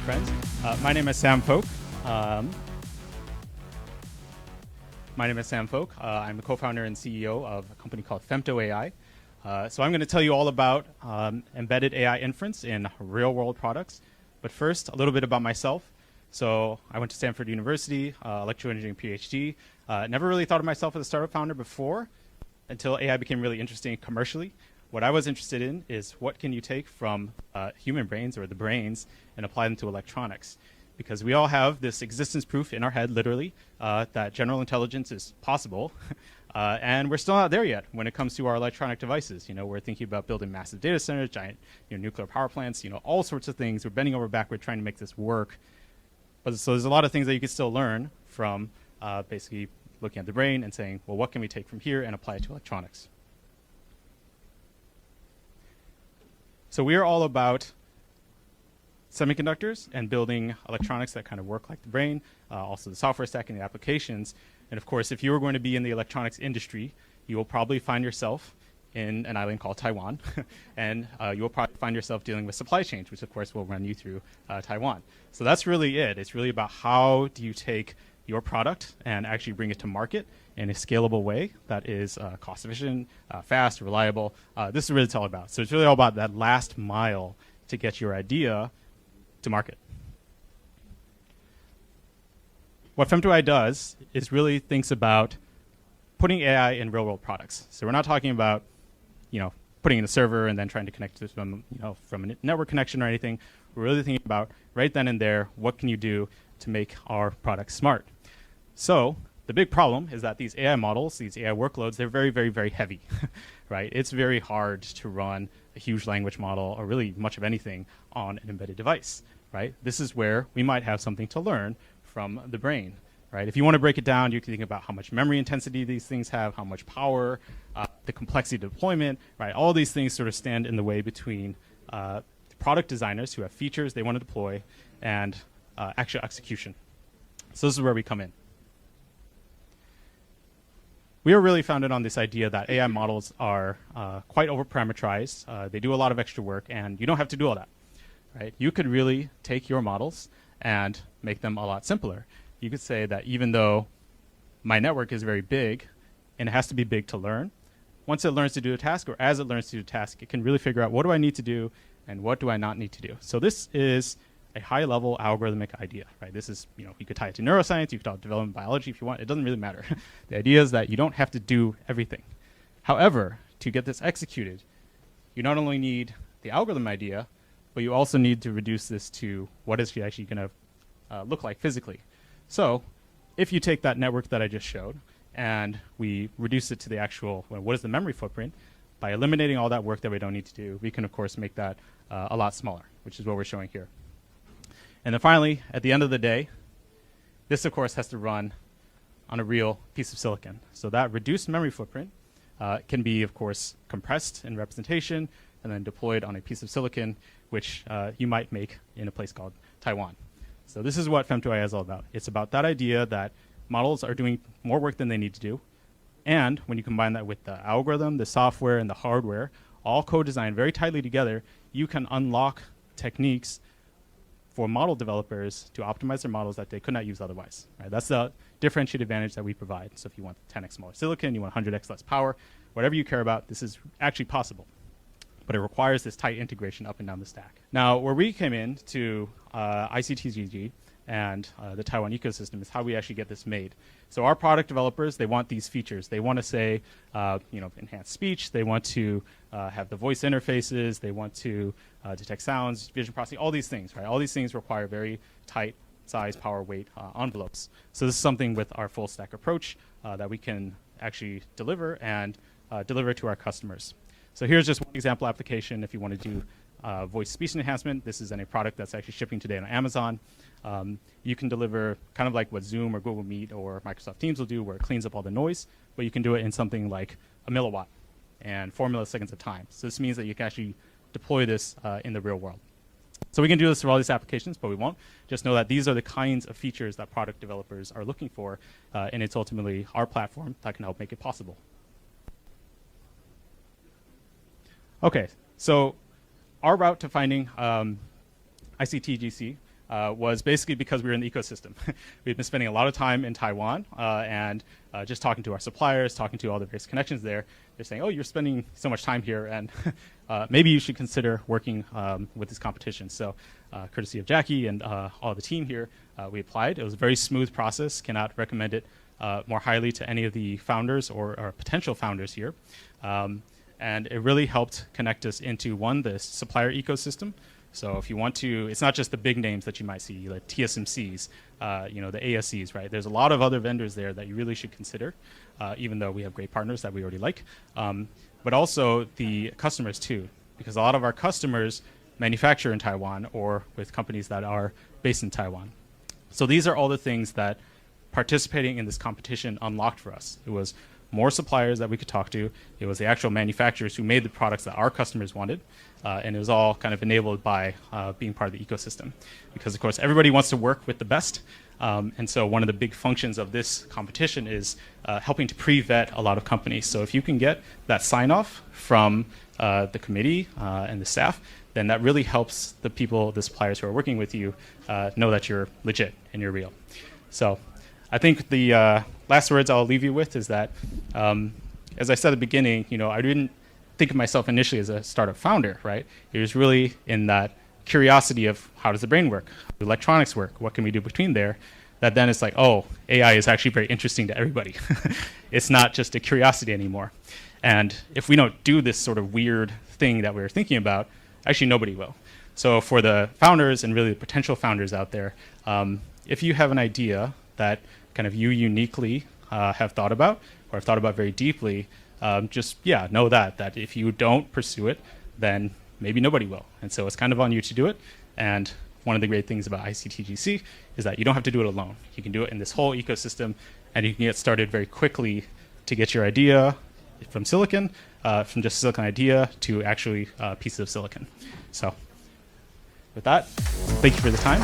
friends. My name is Sam Folk. I'm the co-founder and CEO of a company called femtoAI. So I'm going to tell you all about embedded AI inference in real-world products. But first, a little bit about myself. So I went to Stanford University, electrical engineering PhD. Never really thought of myself as a startup founder before until AI became really interesting commercially. What I was interested in is what can you take from human brains or the brains and apply them to electronics? Because we all have this existence proof in our head, literally, that general intelligence is possible. And we're still not there yet when it comes to our electronic devices. You know, we're thinking about building massive data centers, giant nuclear power plants, all sorts of things. We're bending over backward trying to make this work. But so there's a lot of things that you can still learn from basically looking at the brain and saying, well, what can we take from here and apply it to electronics? So we are all about semiconductors and building electronics that kind of work like the brain, also the software stack and the applications. And of course, if you were going to be in the electronics industry, you will probably find yourself in an island called Taiwan. And you will probably find yourself dealing with supply chains, which of course will run you through Taiwan. So that's really it. It's really about how do you take your product and actually bring it to market in a scalable way that is cost efficient, fast, reliable. This is what it's all about. So it's really all about that last mile to get your idea to market. What femtoAI does is really thinks about putting AI in real-world products. So we're not talking about, putting in a server and then trying to connect to from a network connection or anything. We're really thinking about right then and there, what can you do to make our products smart? So the big problem is that these AI models, these AI workloads, they're very, very, very heavy, right? It's very hard to run a huge language model or really much of anything on an embedded device, right? This is where we might have something to learn from the brain, right? If you want to break it down, you can think about how much memory intensity these things have, how much power, the complexity of deployment, right? All these things sort of stand in the way between product designers who have features they want to deploy and actual execution. So this is where we come in. We are really founded on this idea that AI models are quite over-parameterized. They do a lot of extra work, and you don't have to do all that, right? You could really take your models and make them a lot simpler. You could say that even though my network is very big, and it has to be big to learn, once it learns to do a task, or as it learns to do a task, it can really figure out what do I need to do and what do I not need to do. So this is a high-level algorithmic idea, right? This is, you could tie it to neuroscience, you could tie it to development biology if you want. It doesn't really matter. The idea is that you don't have to do everything. However, to get this executed, you not only need the algorithm idea, but you also need to reduce this to what is actually going to look like physically. So if you take that network that I just showed and we reduce it to the actual, what is the memory footprint, by eliminating all that work that we don't need to do, we can, of course, make that a lot smaller, which is what we're showing here. And then finally, at the end of the day, this, of course, has to run on a real piece of silicon. So that reduced memory footprint can be, of course, compressed in representation and then deployed on a piece of silicon, which you might make in a place called Taiwan. So this is what femtoAI is all about. It's about that idea that models are doing more work than they need to do. And when you combine that with the algorithm, the software, and the hardware, all co-designed very tightly together, you can unlock techniques for model developers to optimize their models that they could not use otherwise. Right? That's the differentiated advantage that we provide. So if you want 10x smaller silicon, you want 100x less power, whatever you care about, this is actually possible. But it requires this tight integration up and down the stack. Now, where we came in to ICTGG and the Taiwan ecosystem is how we actually get this made. So our product developers, they want these features. They want to say, enhanced speech. They want to have the voice interfaces. They want to detect sounds, vision processing, all these things, right? All these things require very tight size, power, weight envelopes. So this is something with our full stack approach that we can actually deliver and deliver to our customers. So here's just one example application if you want to do voice speech enhancement. This is in a product that's actually shipping today on Amazon. You can deliver kind of like what Zoom or Google Meet or Microsoft Teams will do, where it cleans up all the noise, but you can do it in something like a milliwatt and 4 milliseconds of time. So this means that you can actually deploy this in the real world. So we can do this for all these applications, but we won't. Just know that these are the kinds of features that product developers are looking for, and it's ultimately our platform that can help make it possible. Okay, so our route to finding ICTGC was basically because we were in the ecosystem. We've been spending a lot of time in Taiwan and just talking to our suppliers, talking to all the various connections there. They're saying, oh, you're spending so much time here, and maybe you should consider working with this competition. So courtesy of Jackie and all the team here, we applied. It was a very smooth process. Cannot recommend it more highly to any of the founders or potential founders here. And it really helped connect us into, one, the supplier ecosystem. So if you want to, it's not just the big names that you might see, like TSMCs, the ASEs, right? There's a lot of other vendors there that you really should consider, even though we have great partners that we already like. But also the customers too, because a lot of our customers manufacture in Taiwan or with companies that are based in Taiwan. So these are all the things that participating in this competition unlocked for us. It was more suppliers that we could talk to. It was the actual manufacturers who made the products that our customers wanted. And it was all kind of enabled by being part of the ecosystem. Because, of course, everybody wants to work with the best. And so one of the big functions of this competition is helping to pre-vet a lot of companies. So if you can get that sign-off from the committee and the staff, then that really helps the people, the suppliers who are working with you, know that you're legit and you're real. So I think the last words I'll leave you with is that, as I said at the beginning, I didn't think of myself initially as a startup founder, right? It was really in that curiosity of how does the brain work? How do electronics work? What can we do between there? That then it's like, oh, AI is actually very interesting to everybody. It's not just a curiosity anymore. And if we don't do this sort of weird thing that we were thinking about, actually nobody will. So for the founders and really the potential founders out there, if you have an idea that kind of you uniquely have thought about or have thought about very deeply, know that if you don't pursue it, then maybe nobody will. And so it's kind of on you to do it. And one of the great things about ICTGC is that you don't have to do it alone. You can do it in this whole ecosystem, and you can get started very quickly to get your idea from silicon, from just a silicon idea to actually pieces of silicon. So with that, thank you for the time.